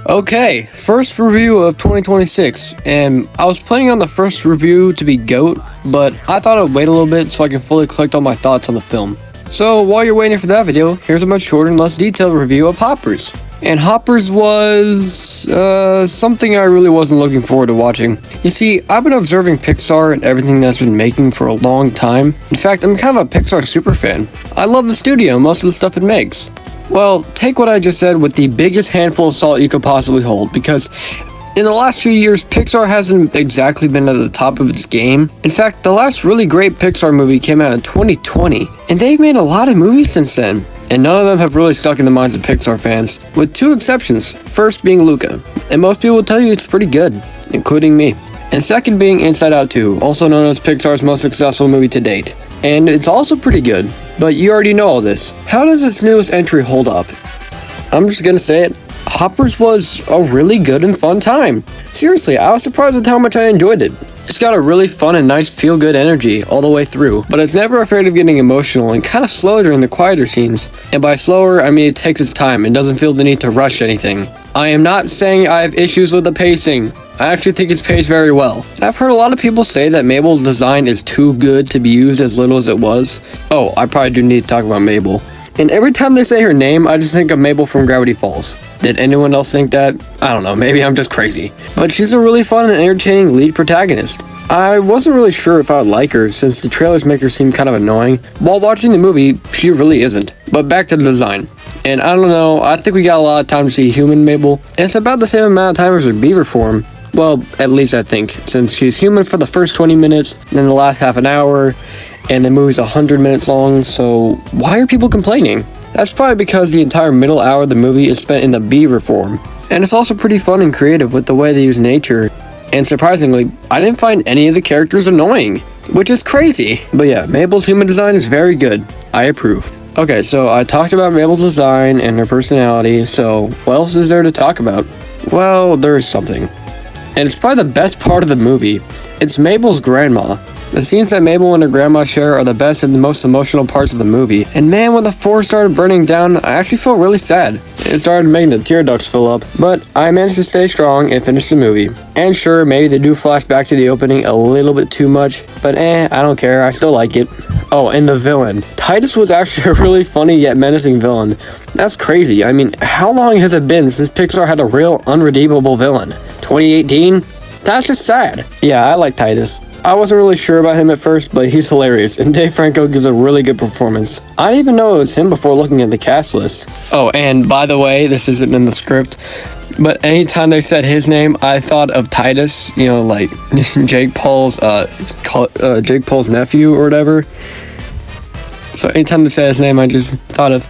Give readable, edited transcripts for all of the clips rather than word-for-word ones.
Okay, first review of 2026, and I was planning on the first review to be GOAT, but I thought I'd wait a little bit so I can fully collect all my thoughts on the film. So while you're waiting for that video, here's a much shorter and less detailed review of Hoppers. And Hoppers was something I really wasn't looking forward to watching. You see, I've been observing Pixar and everything that's been making for a long time. In fact, I'm kind of a Pixar superfan. I love the studio and most of the stuff it makes. Well, take what I just said with the biggest handful of salt you could possibly hold, because in the last few years, Pixar hasn't exactly been at the top of its game. In fact, the last really great Pixar movie came out in 2020, and they've made a lot of movies since then. And none of them have really stuck in the minds of Pixar fans, with two exceptions, first being Luca, and most people will tell you it's pretty good, including me. And second being Inside Out 2, also known as Pixar's most successful movie to date. And it's also pretty good, but you already know all this. How does its newest entry hold up? I'm just gonna say it, Hoppers was a really good and fun time. Seriously, I was surprised with how much I enjoyed it. It's got a really fun and nice feel-good energy all the way through, but it's never afraid of getting emotional and kind of slow during the quieter scenes. And by slower, I mean it takes its time and doesn't feel the need to rush anything. I am not saying I have issues with the pacing. I actually think it's paced very well. I've heard a lot of people say that Mabel's design is too good to be used as little as it was. Oh, I probably do need to talk about Mabel. And every time they say her name, I just think of Mabel from Gravity Falls. Did anyone else think that? I don't know, maybe I'm just crazy. But she's a really fun and entertaining lead protagonist. I wasn't really sure if I would like her, since the trailers make her seem kind of annoying. While watching the movie, she really isn't. But back to the design. And I don't know, I think we got a lot of time to see human Mabel. And it's about the same amount of time as her beaver form. Well, at least I think, since she's human for the first 20 minutes, then the last half an hour, and the movie's 100 minutes long, so why are people complaining? That's probably because the entire middle hour of the movie is spent in the beaver form. And it's also pretty fun and creative with the way they use nature. And surprisingly, I didn't find any of the characters annoying, which is crazy. But yeah, Mabel's human design is very good. I approve. Okay, so I talked about Mabel's design and her personality, so what else is there to talk about? Well, there is something. And it's probably the best part of the movie. It's Mabel's grandma. The scenes that Mabel and her grandma share are the best and the most emotional parts of the movie. And man, when the forest started burning down, I actually felt really sad. It started making the tear ducts fill up, but I managed to stay strong and finish the movie. And sure, maybe they do flash back to the opening a little bit too much, but I don't care, I still like it. Oh, and the villain. Titus was actually a really funny yet menacing villain. That's crazy. I mean, how long has it been since Pixar had a real unredeemable villain? 2018? That's just sad. Yeah, I like Titus. I wasn't really sure about him at first, but he's hilarious, and Dave Franco gives a really good performance. I didn't even know it was him before looking at the cast list. Oh, and by the way, this isn't in the script, but anytime they said his name, I thought of Titus, you know, like Jake Paul's nephew or whatever. So anytime they said his name, I just thought of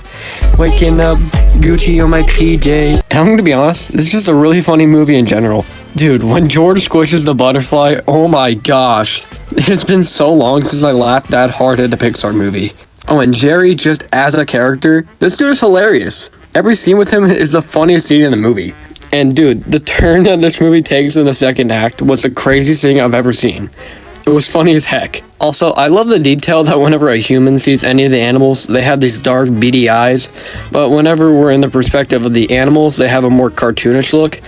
waking up, Gucci on my PJ. And I'm gonna be honest, it's just a really funny movie in general. Dude, when George squishes the butterfly, oh my gosh. It's been so long since I laughed that hard at a Pixar movie. Oh, and Jerry just as a character, this dude is hilarious. Every scene with him is the funniest scene in the movie. And dude, the turn that this movie takes in the second act was the craziest thing I've ever seen. It was funny as heck. Also, I love the detail that whenever a human sees any of the animals, they have these dark, beady eyes. But whenever we're in the perspective of the animals, they have a more cartoonish look.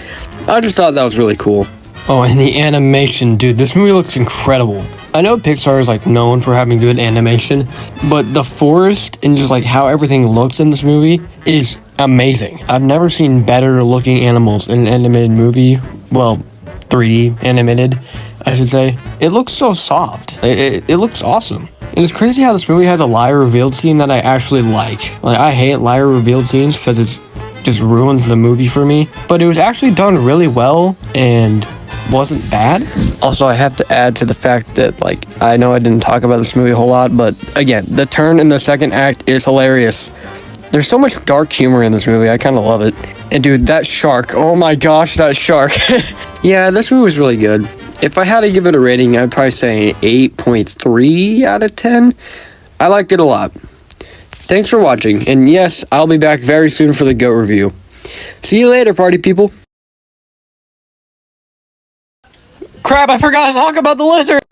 I just thought that was really cool. Oh, and the animation, dude, this movie looks incredible. I know Pixar is like known for having good animation, but the forest and just like how everything looks in this movie is amazing. I've never seen better looking animals in an animated movie. Well, 3D animated, I should say. It looks so soft. It looks awesome. And it's crazy how this movie has a liar revealed scene that I actually like. Like, I hate liar revealed scenes because it's just ruins the movie for me. But it was actually done really well and wasn't bad. Also, I have to add to the fact that, like, I know I didn't talk about this movie a whole lot, but again, the turn in the second act is hilarious. There's so much dark humor in this movie, I kind of love it. And dude, that shark, oh my gosh, that shark. Yeah, this movie was really good. If I had to give it a rating, I'd probably say 8.3 out of 10. I liked it a lot. Thanks for watching, and yes, I'll be back very soon for the GOAT review. See you later, party people. Crap, I forgot to talk about the lizard!